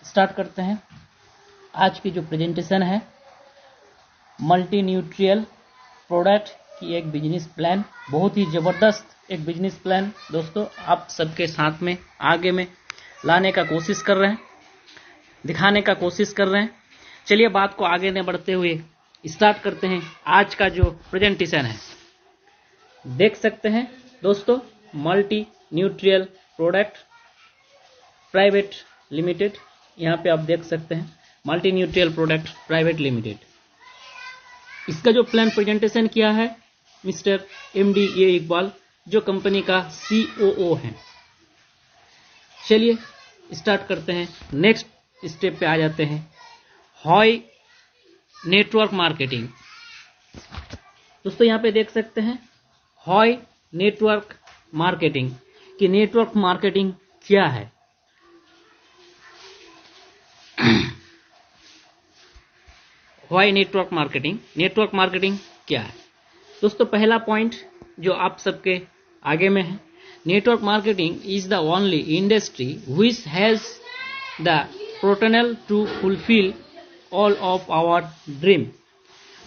Start करते हैं। आज की जो प्रेजेंटेशन है मल्टी न्यूट्रियल प्रोडक्ट की एक बिजनेस प्लान, बहुत ही ज़बरदस्त एक बिजनेस प्लान दोस्तों आप सबके साथ में आगे में लाने का कोशिश कर रहे हैं, दिखाने का कोशिश कर रहे हैं। चलिए बात को आगे न बढ़ते हुए स्टार्ट करते हैं। आज का जो प्रेजेंटेशन है देख सकते हैं दोस्तों, multi neutral product private limited, यहाँ पे आप देख सकते हैं multi neutral product private limited. इसका जो प्लान प्रेजेंटेशन किया है मिस्टर MD ए इकबाल, जो कंपनी का COO हैं। चलिए स्टार्ट करते हैं। नेक्स्ट स्टेप पे आ जाते हैं। हॉय नेटवर्क मार्केटिंग दोस्तों, यहाँ पे देख सकते हैं हॉय नेटवर्क मार्केटिंग कि नेटवर्क मार्केटिंग क्या है। हॉय नेटवर्क मार्केटिंग क्या है दोस्तों। पहला पॉइंट जो आप सबके आगे में है, network marketing is the only industry which has the potential to fulfil all of our dream.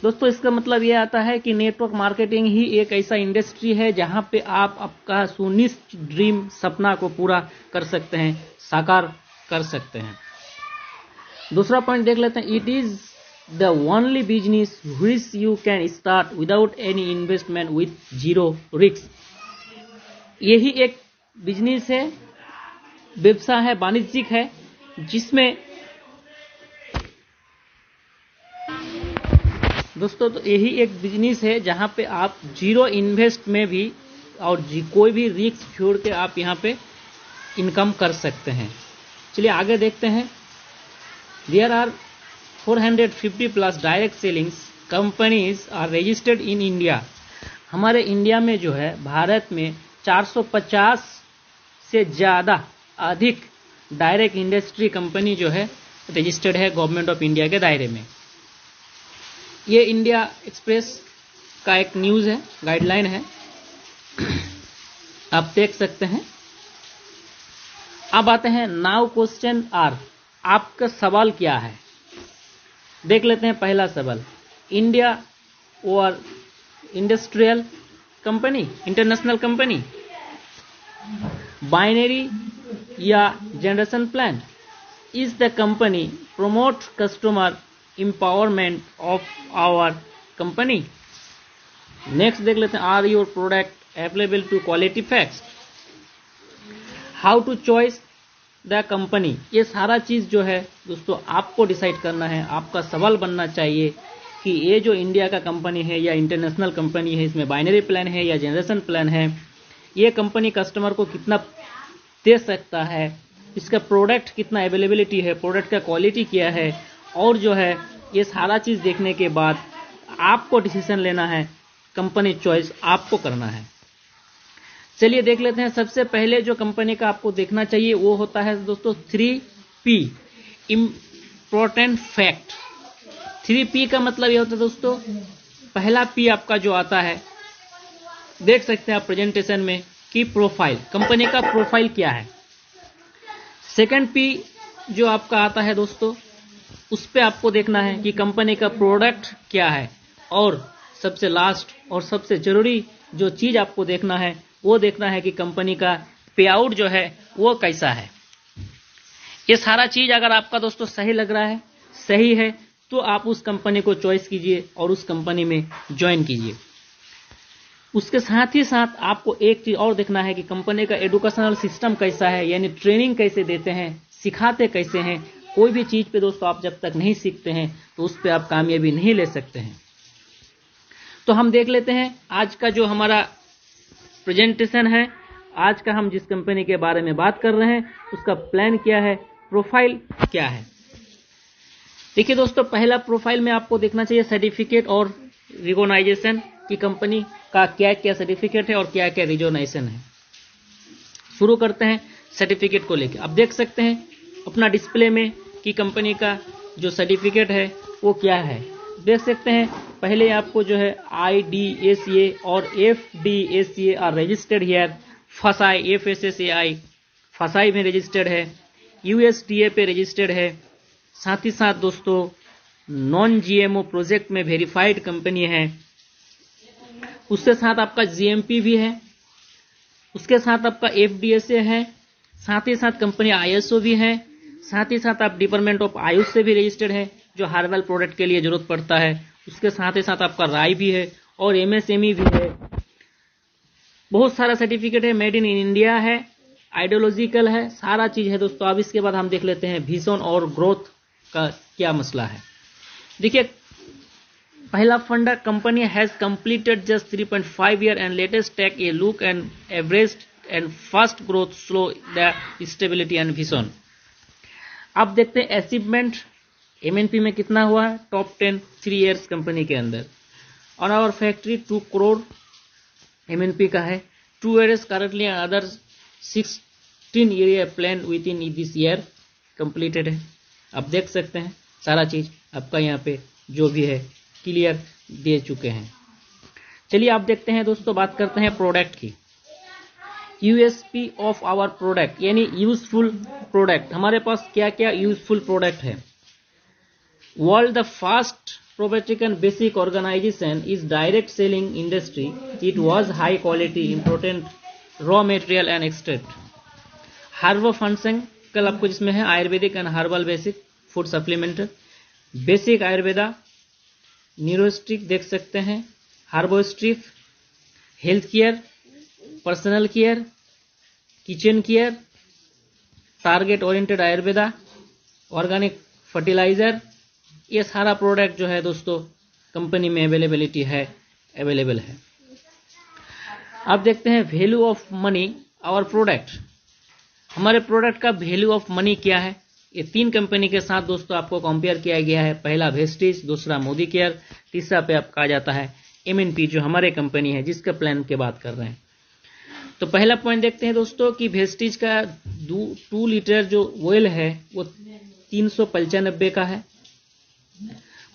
दोस्तों इसका मतलब यह आता है कि नेटवर्क मार्केटिंग ही एक ऐसा इंडस्ट्री है जहां पे आप आपका सुनिश्चित ड्रीम सपना को पूरा कर सकते हैं, साकार कर सकते हैं। दूसरा पॉइंट देख लेते हैं। It is the only business which you can start without any investment with zero risk. यही एक बिजनेस है, व्यवसाय है, वाणिज्यिक है, जिसमें दोस्तों तो यही एक बिजनेस है जहां पे आप जीरो इन्वेस्ट में भी और कोई भी रिस्क छोड़ के आप यहां पे इनकम कर सकते हैं। चलिए आगे देखते हैं। There are 450 plus direct sellings companies are registered in India. हमारे इंडिया में जो है, भारत में 450 से ज़्यादा अधिक डायरेक्ट इंडस्ट्री कंपनी जो है रजिस्टर्ड है गवर्नमेंट ऑफ इंडिया के दायरे में। ये इंडिया एक्सप्रेस का एक न्यूज़ है, गाइडलाइन है, आप देख सकते हैं। अब आते हैं नाउ क्वेश्चन आर, आपका सवाल क्या है देख लेते हैं। पहला सवाल, इंडिया और industrial company, international company, binary या generation plan. Is the company promote customer empowerment of our company। Next देख लेते हैं। Are your product available to quality facts. How to choice the company. ये सारा चीज जो है दोस्तों आपको डिसाइड करना है। आपका सवाल बनना चाहिए कि ये जो इंडिया का कंपनी है या इंटरनेशनल कंपनी है, इसमें बाइनरी प्लान है या जनरेशन प्लान है, ये कंपनी कस्टमर को कितना दे सकता है, इसका प्रोडक्ट कितना अवेलेबिलिटी है, प्रोडक्ट का क्वालिटी क्या है, और जो है ये सारा चीज देखने के बाद आपको डिसीजन लेना है, कंपनी चॉइस आपको करना है। चलिए देख लेते हैं। सबसे पहले जो कंपनी का आपको देखना चाहिए वो होता है दोस्तों 3P, इम्पोर्टेंट फैक्ट। 3P का मतलब ये होता है दोस्तों, पहला P आपका जो आता है देख सकते हैं आप प्रेजेंटेशन में कि प्रोफाइल, कंपनी का प्रोफाइल क्या है। सेकंड P जो आपका आता है दोस्तों, उस पे आपको देखना है कि कंपनी का प्रोडक्ट क्या है। और सबसे लास्ट और सबसे जरूरी जो चीज आपको देखना है वो देखना है कि कंपनी का पे आउट जो है वो कैसा है। ये सारा चीज अगर आपका दोस्तों सही लग रहा है, सही है, तो आप उस कंपनी को चॉइस कीजिए और उस कंपनी में ज्वाइन कीजिए। उसके साथ ही साथ आपको एक चीज और देखना है कि कंपनी का एजुकेशनल सिस्टम कैसा है, यानी ट्रेनिंग कैसे देते हैं, सिखाते कैसे हैं। कोई भी चीज पे दोस्तों आप जब तक नहीं सीखते हैं तो उस पे आप कामयाबी नहीं ले सकते हैं। तो हम देख लेते हैं आज का जो हमारा प्रेजेंटेशन है, आज का हम जिस कंपनी के बारे में बात कर रहे हैं उसका प्लान क्या है, प्रोफाइल क्या है। देखिए दोस्तों, पहला प्रोफाइल में आपको देखना चाहिए सर्टिफिकेट और रिकॉग्नाइजेशन की कंपनी का क्या क्या सर्टिफिकेट है और क्या क्या रिकॉग्नाइजेशन है। शुरू करते हैं सर्टिफिकेट को लेकर। आप देख सकते हैं अपना डिस्प्ले में कि कंपनी का जो सर्टिफिकेट है वो क्या है। देख सकते हैं पहले आपको जो है IDSA और FDSA आर रजिस्टर्ड हियर। फसाई FSSAI फसाई में रजिस्टर्ड है। USDA पे रजिस्टर्ड है, साथ ही साथ दोस्तों नॉन GMO प्रोजेक्ट में वेरीफाइड कंपनी है, उसके साथ आपका GMP भी है, उसके साथ आपका FDSA है, साथ ही साथ कंपनी ISO भी है, साथ ही साथ आप डिपार्टमेंट ऑफ आयुष से भी रजिस्टर्ड है जो हर्बल प्रोडक्ट के लिए जरूरत पड़ता है, उसके साथ ही साथ आपका राय भी है और MSME भी है, बहुत सारा सर्टिफिकेट है, मेड इन इंडिया है, आइडियोलॉजिकल है, सारा चीज है दोस्तों। अब इसके बाद हम देख लेते हैं विजन और ग्रोथ का क्या मसला है। देखिए पहला फंडा, company has completed just 3.5 year and latest take a look and average and fast growth slow the stability and vision. अब देखते हैं अचीवमेंट MNP में कितना हुआ है, टॉप 10 3 ईयर्स कंपनी के अंदर। On our factory 2 crore MNP का है, 2 years currently other 16 area plan within this year completed है। आप देख सकते हैं सारा चीज आपका यहाँ पे जो भी है क्लियर दे चुके हैं। चलिए आप देखते हैं दोस्तों, बात करते हैं प्रोडक्ट की। USP ऑफ आवर प्रोडक्ट यानी यूजफुल प्रोडक्ट, हमारे पास क्या क्या यूजफुल प्रोडक्ट है। World the fast probiotic and basic organization is direct selling industry. It was high quality important raw material and extract. Herbal function कल आपको जिसमें है Ayurvedic and herbal basic food supplement, basic Ayurveda, न्यूरोस्टिक देख सकते हैं, हर्बोस्ट्रिप, health care, personal care, kitchen care, target oriented Ayurveda, organic fertilizer, ये सारा प्रोडक्ट जो है दोस्तों कंपनी में अवेलेबल है। अब देखते हैं value of money our product, हमारे प्रोडक्ट का वैल्यू ऑफ मनी क्या है। ये 3 कंपनी के साथ दोस्तों आपको कंपेयर किया गया है, पहला वेस्टिज, दूसरा मोदी केयर, तीसरा पे आपका आ जाता है MNP जो हमारे कंपनी है जिसके प्लान की बात कर रहे हैं। तो पहला पॉइंट देखते हैं दोस्तों कि वेस्टिज का 2 लीटर जो ऑयल है वो 395 का है,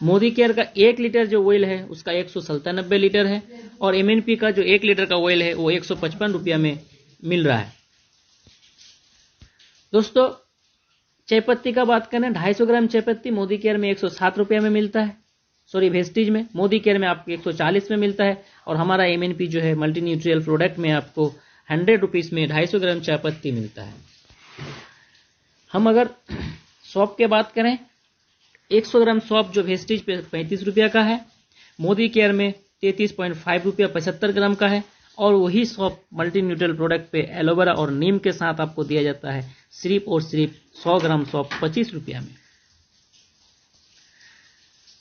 मोदी केयर का 1 लीटर जो ऑयल है उसका 197 लीटर है, और MNP का जो 1 लीटर का ऑयल है वो 155 रुपया में मिल रहा है। दोस्तों चायपत्ती का बात करें, 250 ग्राम चायपत्ती मोदी केयर में 107 रुपया में मिलता है, सॉरी वेस्टिज में, मोदी केयर में आपको 140 में मिलता है, और हमारा MNP जो है मल्टी न्यूट्रियल प्रोडक्ट में आपको 100 रुपीज में 250 ग्राम चायपत्ती मिलता है। हम अगर सौंफ की बात करें, 100 ग्राम सौंफ जो वेस्टिज पे 35 रुपया का है, मोदी केयर में 33.5 रुपया 75 ग्राम का है, और वही सौंफ मल्टी न्यूट्रियल प्रोडक्ट पे एलोवेरा और नीम के साथ आपको दिया जाता है सिर्फ और सिर्फ 100 ग्राम सौंफ 25 रुपया में।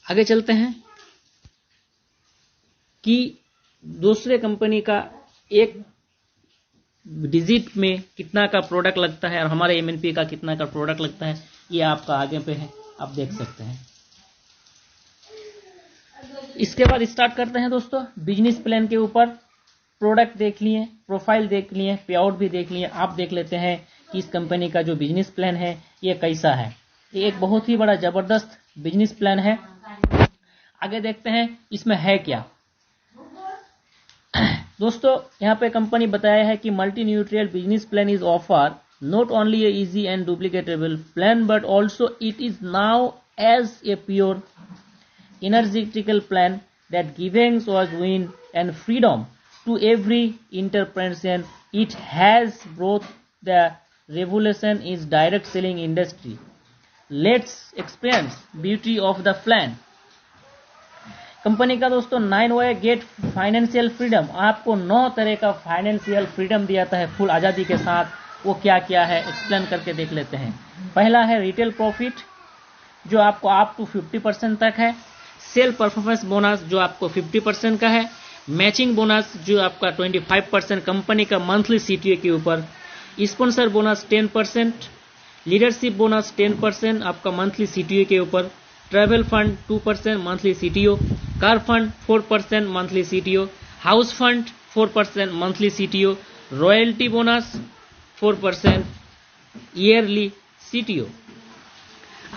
आगे चलते हैं कि दूसरे कंपनी का एक डिजिट में कितना का प्रोडक्ट लगता है और हमारे MNP का कितना का प्रोडक्ट लगता है, ये आपका आगे पे है, आप देख सकते हैं। इसके बाद स्टार्ट करते हैं दोस्तों बिजनेस प्लान के ऊपर। प्रोडक्ट देख लिए, प्रोफाइल देख लिए, पे आउट भी देख लिए, आप देख लेते हैं कि इस कंपनी का जो बिजनेस प्लान है ये कैसा है। ये एक बहुत ही बड़ा जबरदस्त बिजनेस प्लान है। आगे देखते हैं इसमें है क्या। दोस्तों यहाँ पे कंपनी बताया है कि multi neutral business plan is offer not only a easy and duplicatable plan but also it is now as a pure energetical plan that gives us win and freedom to every entrepreneur. It has brought the revolution is direct selling industry. Let's experience beauty of the plan. Company का दोस्तों 9 way get financial freedom, आपको 9 तरह का financial freedom दिया जाता है full आज़ादी के साथ। वो क्या क्या है एक्सप्लेन करके देख लेते हैं। पहला है रिटेल प्रॉफिट जो आपको अप टू 50% तक है, सेल परफॉर्मेंस बोनस जो आपको 50% का है, मैचिंग बोनस जो आपका 25% कंपनी का मंथली CTO के ऊपर, स्पॉन्सर बोनस 10%, लीडरशिप बोनस 10% आपका मंथली CTO के ऊपर, travel fund 2% monthly CTO, car fund 4% monthly CTO, house fund 4% monthly CTO, royalty bonus 4% yearly CTO।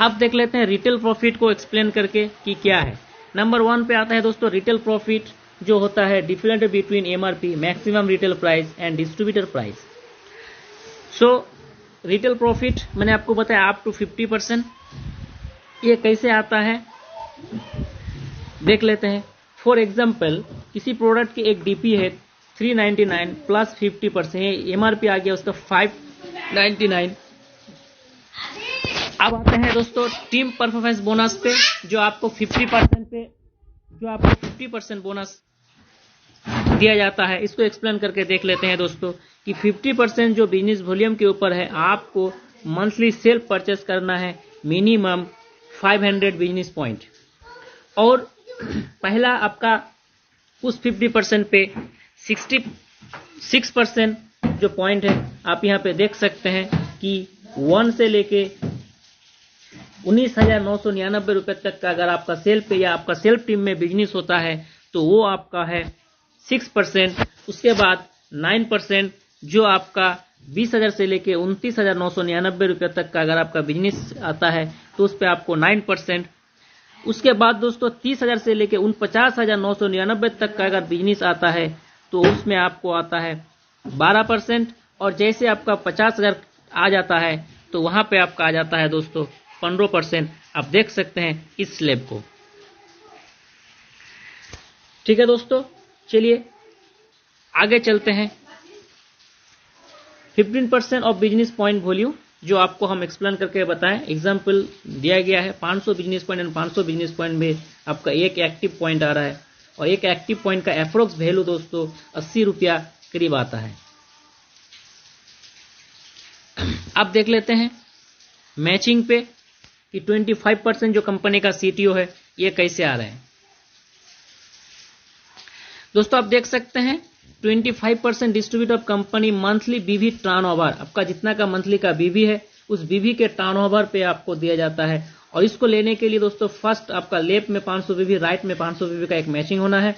अब देख लेते हैं रिटेल प्रॉफिट को एक्सप्लेन करके कि क्या है। नंबर 1 पे आता है दोस्तों रिटेल प्रॉफिट जो होता है different between MRP maximum retail price and distributor price. So retail profit मैंने आपको बताया अप टू 50%। ये कैसे आता है देख लेते हैं। फॉर एग्जाम्पल किसी प्रोडक्ट की एक डीपी है 399 प्लस 50%, ये एमआरपी आ गया उसका 599। अब आते हैं दोस्तों टीम परफॉर्मेंस बोनस पे, जो आपको 50% बोनस दिया जाता है। इसको एक्सप्लेन करके देख लेते हैं दोस्तों कि 50% जो बिजनेस वॉल्यूम के ऊपर है, आपको मंथली सेल्फ परचेस करना है मिनिमम 500 बिजनेस पॉइंट। और पहला आपका उस 50% पे 66% जो पॉइंट है आप यहाँ पे देख सकते हैं कि 1 से लेके 19,999 रुपए तक का अगर आपका सेल्फ पे या आपका सेल्फ टीम में बिजनेस होता है तो वो आपका है 6%। उसके बाद 9% जो आपका 20,000 से लेके 29,999 रुपए तक का अगर आपका बिजनेस आता है तो उस पर आपको 9%। उसके बाद दोस्तों 30,000 से लेके 49,999 तक का अगर बिजनेस आता है तो उसमें आपको आता है 12%। और जैसे आपका 50,000 आ जाता है तो वहां पे आपका आ जाता है दोस्तों 15%। आप देख सकते हैं इस स्लैब को। ठीक है दोस्तों, चलिए आगे चलते हैं। 15% ऑफ बिजनेस पॉइंट वॉल्यूम जो आपको हम एक्सप्लेन करके बताएं। एग्जाम्पल दिया गया है 500 business point and 500 business point में आपका एक एक्टिव पॉइंट आ रहा है और एक एक्टिव पॉइंट का एप्रोक्स वैल्यू दोस्तों 80 रुपया करीब आता है। अब देख लेते हैं मैचिंग पे कि 25% जो कंपनी का सीटीओ है ये कैसे आ रहे हैं। दोस्तों आप देख सकते हैं 25% डिस्ट्रीब्यूट ऑफ कंपनी मंथली बीवी टर्नओवर, आपका जितना का मंथली का बीवी है उस बीवी के टर्नओवर पे आपको दिया जाता है। और इसको लेने के लिए दोस्तों फर्स्ट आपका लेफ्ट में 500 बीवी, राइट में 500 बीवी का एक मैचिंग होना है।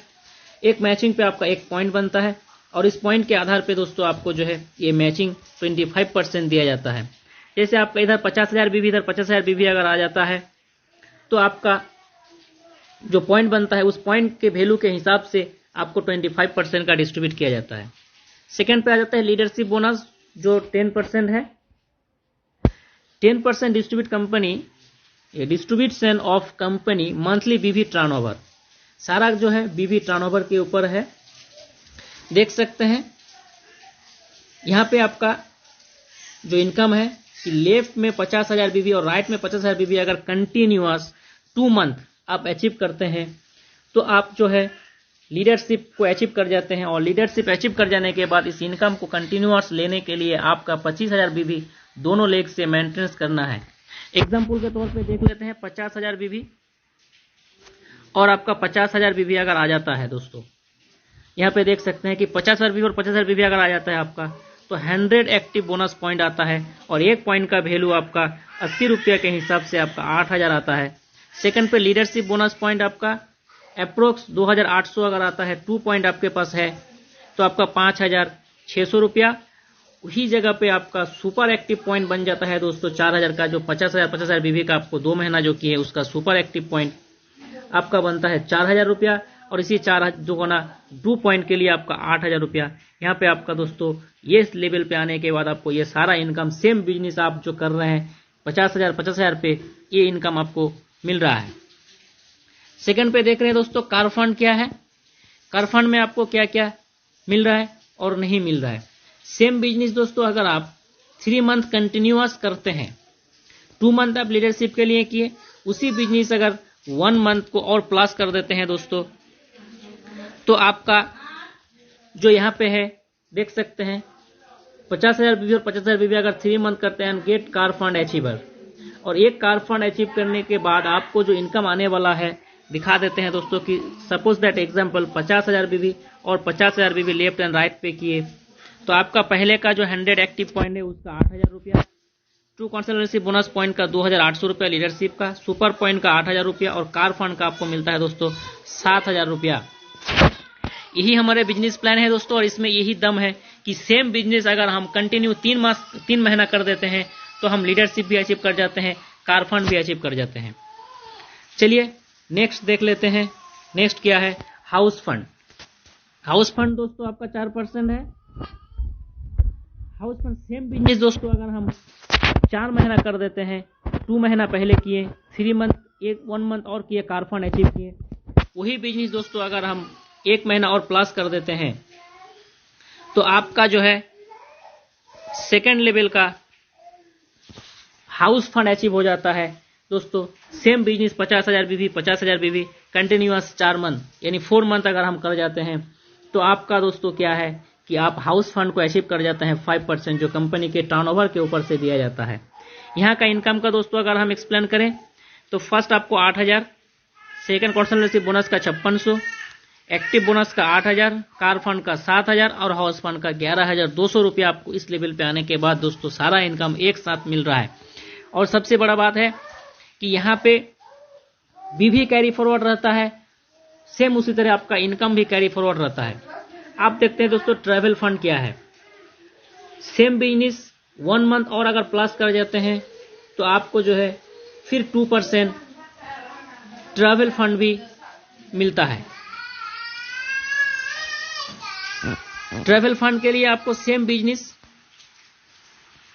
एक मैचिंग पे आपका एक पॉइंट बनता है और इस पॉइंट के आधार पे दोस्तों आपको जो है ये मैचिंग 25% दिया जाता है। जैसे आपका इधर 50,000 बीवी, इधर 50,000 बीवी अगर आ जाता है तो आपका जो पॉइंट बनता है उस पॉइंट के वैल्यू के हिसाब से आपको 25% का डिस्ट्रीब्यूट किया जाता है। सेकंड पे आ जाता है लीडरशिप बोनस जो 10% है। 10% distribute company distribution of company monthly बीवी टर्नओवर, सारा जो है बीवी टर्नओवर के ऊपर है। देख सकते हैं यहां पे आपका जो इनकम है कि लेफ्ट में 50,000 बीवी और राइट में 50,000 बीवी अगर कंटिन्यूअस 2 मंथ आप अचीव करते हैं तो आप जो है लीडरशिप को अचीव कर जाते हैं। और लीडरशिप अचीव कर जाने के बाद इस इनकम को कंटिन्यूअस लेने के लिए आपका 25,000 बीवी दोनों लेग से मेंटेनेंस करना है। एग्जाम्पल के तौर पे देख लेते हैं 50,000 बीवी और आपका 50,000 बीवी अगर आ जाता है दोस्तों, यहाँ पे देख सकते हैं कि 50,000 बीवी और 50,000 बीवी अगर आ जाता है आपका तो 100 एक्टिव बोनस पॉइंट आता है और एक पॉइंट का वैल्यू आपका 80 रुपये के हिसाब से आपका 8,000 आता है। सेकंड पे लीडरशिप बोनस पॉइंट आपका अप्रोक्स 2,800 अगर आता है, 2 पॉइंट आपके पास है तो आपका 5,600 रुपया। उसी जगह पे आपका सुपर एक्टिव पॉइंट बन जाता है दोस्तों 4,000 का, जो 50,000 बीवी का आपको 2 महीना जो की है उसका सुपर एक्टिव पॉइंट आपका बनता है 4,000 रुपया। और इसी 2 पॉइंट के लिए आपका 8,000 रुपया। यहाँ पे आपका दोस्तों ये लेवल पे आने के बाद आपको ये सारा इनकम सेम बिजनेस आप जो कर रहे हैं 50,000 पे ये इनकम आपको मिल रहा है। सेकंड पे देख रहे हैं दोस्तों कार फंड क्या है। कार फंड में आपको क्या क्या मिल रहा है और नहीं मिल रहा है। सेम बिजनेस दोस्तों अगर आप 3 मंथ कंटिन्यूअस करते हैं, 2 मंथ आप लीडरशिप के लिए किए, उसी बिजनेस अगर 1 मंथ को और प्लस कर देते हैं दोस्तों तो आपका जो यहाँ पे है देख सकते हैं 50,000 बीवी और 50,000 बीवी अगर 3 मंथ करते हैं गेट कार फंड अचीवर। और एक कार फंड अचीव करने के बाद आपको जो इनकम आने वाला है दिखा देते हैं दोस्तों कि सपोज दैट एग्जांपल 50,000 बीवी और 50,000 बीवी लेफ्ट एंड राइट पे किए तो आपका पहले का जो 100 एक्टिव पॉइंट है उसका 8,000 रुपया, ट्रू कंसल्टेंसी बोनस पॉइंट का 2,800 रुपया लीडरशिप का, सुपर पॉइंट का 8,000 रुपया और कार फंड का आपको मिलता है दोस्तों 7,000 रुपया। यही हमारे बिजनेस प्लान है दोस्तों और इसमें यही दम है कि सेम बिजनेस अगर हम कंटिन्यू 3 महीना कर देते हैं तो हम लीडरशिप भी अचीव कर जाते हैं, कार फंड भी अचीव कर जाते हैं। चलिए नेक्स्ट देख लेते हैं। नेक्स्ट क्या है, हाउस फंड। हाउस फंड दोस्तों आपका 4% है। हाउस फंड सेम बिजनेस दोस्तों अगर हम 4 महीना कर देते हैं, 2 महीना पहले किए, 3 मंथ 1 मंथ और किए, कार फंड अचीव किए, वही बिजनेस दोस्तों अगर हम 1 महीना और प्लस कर देते हैं तो आपका जो है सेकेंड लेवल का हाउस फंड अचीव हो जाता है दोस्तों। सेम बिजनेस 50,000 बीवी 50,000 बीवी कंटिन्यूअस 4 मंथ यानी 4 मंथ अगर हम कर जाते हैं तो आपका दोस्तों क्या है कि आप हाउस फंड को अचीव कर जाते हैं 5% जो कंपनी के टर्नओवर के ऊपर से दिया जाता है। यहाँ का इनकम का दोस्तों अगर हम एक्सप्लेन करें तो फर्स्ट आपको 8,000, सेकेंड कंसल्टेंसी बोनस का 5600, एक्टिव बोनस का 8,000, कार फंड का 7,000 और हाउस फंड का 11,200 रुपया आपको इस लेवल पे आने के बाद दोस्तों सारा इनकम एक साथ मिल रहा है। और सबसे बड़ा बात है कि यहाँ पे भी कैरी फॉरवर्ड रहता है, सेम उसी तरह आपका इनकम भी कैरी फॉरवर्ड रहता है। आप देखते हैं दोस्तों ट्रैवल फंड क्या है। सेम बिजनेस 1 मंथ और अगर प्लस कर जाते हैं तो आपको जो है फिर 2% ट्रैवल फंड भी मिलता है। ट्रैवल फंड के लिए आपको सेम बिजनेस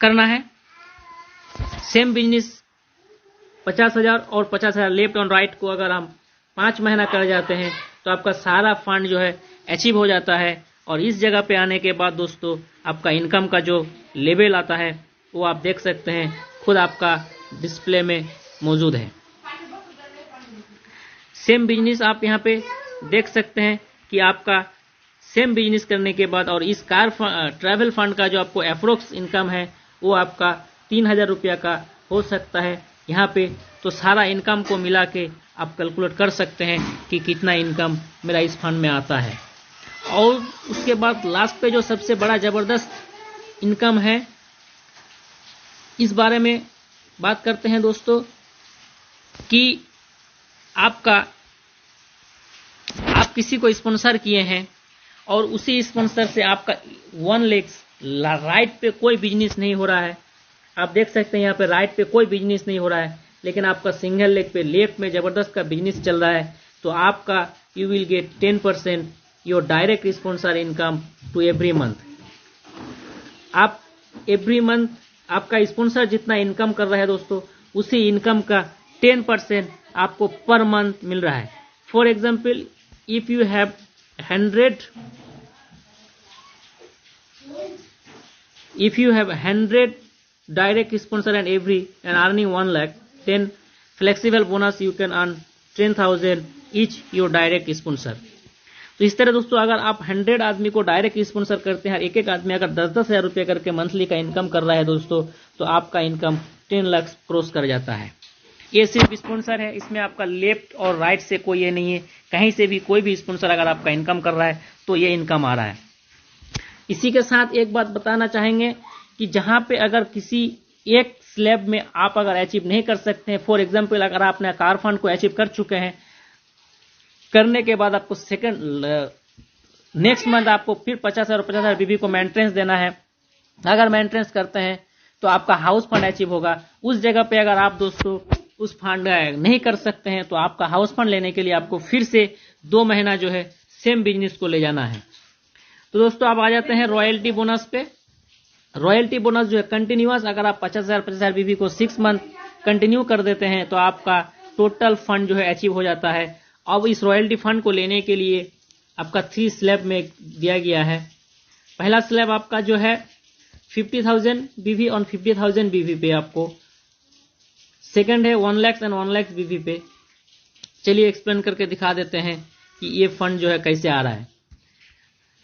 करना है, सेम बिजनेस 50,000 और 50,000 लेफ्ट और राइट को अगर हम 5 महीना कर जाते हैं तो आपका सारा फंड जो है अचीव हो जाता है। और इस जगह पे आने के बाद दोस्तों आपका इनकम का जो लेवल आता है वो आप देख सकते हैं, खुद आपका डिस्प्ले में मौजूद है। सेम बिजनेस आप यहाँ पे देख सकते हैं कि आपका सेम बिजनेस करने के बाद और इस कार ट्रैवल फंड का जो आपको अप्रोक्स इनकम है वो आपका 3,000 रुपया का हो सकता है यहाँ पे। तो सारा इनकम को मिला के आप कैलकुलेट कर सकते हैं कि कितना इनकम मेरा इस फंड में आता है। और उसके बाद लास्ट पे जो सबसे बड़ा जबरदस्त इनकम है इस बारे में बात करते हैं दोस्तों कि आप किसी को स्पॉन्सर किए हैं और उसी स्पॉन्सर से आपका 1 लेग्स राइट पे कोई बिजनेस नहीं हो रहा है। आप देख सकते हैं यहाँ पे राइट पे कोई बिजनेस नहीं हो रहा है, लेकिन आपका सिंगल लेग पे लेफ्ट में जबरदस्त का बिजनेस चल रहा है। तो आपका you will get 10% your direct sponsor income to every month. आप एवरी मंथ आपका स्पॉन्सर जितना इनकम कर रहा है दोस्तों उसी इनकम का 10% आपको पर मंथ मिल रहा है। For example if you have 100 direct sponsor and earning 1 lakh, then flexible bonus you can earn 10,000 each your direct sponsor। तो इस तरह दोस्तों अगर आप 100 आदमी को डायरेक्ट स्पॉन्सर करते हैं, एक एक आदमी अगर 10-10 हजार रुपये करके मंथली का इनकम कर रहा है दोस्तों, तो आपका इनकम 10 लाख क्रॉस कर जाता है। ये सिर्फ स्पॉन्सर है, इसमें आपका लेफ्ट और राइट से कोई ये नहीं है, कहीं से भी कोई भी स्पॉन्सर अगर आपका इनकम कर रहा है तो ये इनकम आ रहा है। इसी के साथ एक बात बताना चाहेंगे कि जहां पे अगर किसी एक स्लैब में आप अगर अचीव नहीं कर सकते हैं, फॉर एग्जांपल अगर आपने कार फंड को अचीव कर चुके हैं, करने के बाद आपको नेक्स्ट मंथ आपको फिर 50,000 और 50,000 बीबी को मेंटेनेंस देना है। अगर मेंटेनेंस करते हैं तो आपका हाउस फंड अचीव होगा। उस जगह पे अगर आप दोस्तों उस फंड नहीं कर सकते हैं तो आपका हाउस फंड लेने के लिए आपको फिर से 2 महीना जो है सेम बिजनेस को ले जाना है। तो दोस्तों आप आ जाते हैं रॉयल्टी बोनस पे। रॉयल्टी बोनस जो है कंटिन्यूअस, अगर आप 50,000 बीबी को 6 मंथ कंटिन्यू कर देते हैं तो आपका टोटल फंड जो है अचीव हो जाता है। अब इस रॉयल्टी फंड को लेने के लिए आपका 3 स्लैब में दिया गया है। पहला स्लैब आपका जो है 50,000 बीवी ऑन 50,000 बीवी पे आपको, सेकंड है 1 लाख एंड 1 लाख बीवी पे। चलिए एक्सप्लेन करके दिखा देते हैं कि ये फंड जो है कैसे आ रहा है।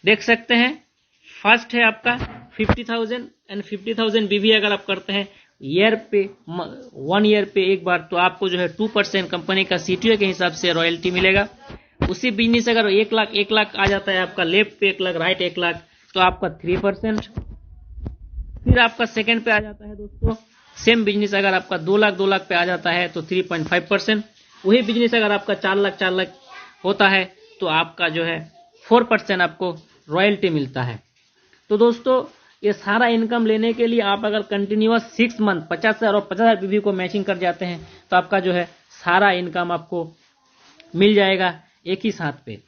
देख सकते हैं फर्स्ट है आपका 50,000 एंड 50,000 बीवी अगर आप करते हैं ईयर पे 1 ईयर पे एक बार, तो आपको जो है 2% कंपनी का सीटीओ के हिसाब से रॉयल्टी मिलेगा। उसी बिजनेस अगर 1 लाख आ जाता है आपका लेफ्ट पे 1 लाख राइट 1 लाख, तो आपका 3%। फिर आपका सेकंड पे आ जाता है दोस्तों सेम बिजनेस अगर आपका 2 लाख पे आ जाता है तो 3.5%। वही बिजनेस अगर आपका 4 लाख होता है तो आपका जो है 4% आपको रॉयल्टी मिलता है। तो दोस्तों ये सारा इनकम लेने के लिए आप अगर कंटिन्यूअस 6 मंथ 50,000 और 50,000 बीवी को मैचिंग कर जाते हैं तो आपका जो है सारा इनकम आपको मिल जाएगा एक ही साथ पे।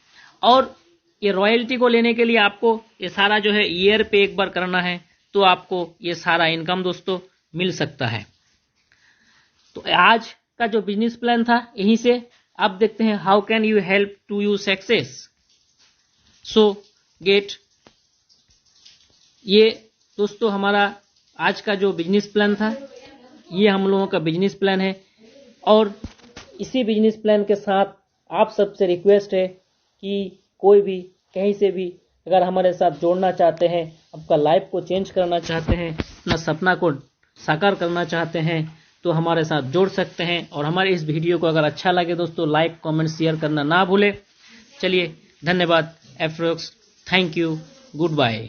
और ये रॉयल्टी को लेने के लिए आपको ये सारा जो है ईयर पे एक बार करना है, तो आपको ये सारा इनकम दोस्तों मिल सकता है। तो आज का जो बिजनेस प्लान था यहीं से आप देखते हैं how can you help to you success. So get, ये दोस्तों हमारा आज का जो बिजनेस प्लान था, ये हम लोगों का बिजनेस प्लान है। और इसी बिजनेस प्लान के साथ आप सबसे रिक्वेस्ट है कि कोई भी कहीं से भी अगर हमारे साथ जोड़ना चाहते हैं, आपका लाइफ को चेंज करना चाहते हैं, अपना सपना को साकार करना चाहते हैं, तो हमारे साथ जोड़ सकते हैं। और हमारे इस वीडियो को अगर अच्छा लगे दोस्तों, लाइक कमेंट शेयर करना ना भूले। चलिए, धन्यवाद, एफ्रोक्स, थैंक यू, गुड बाय।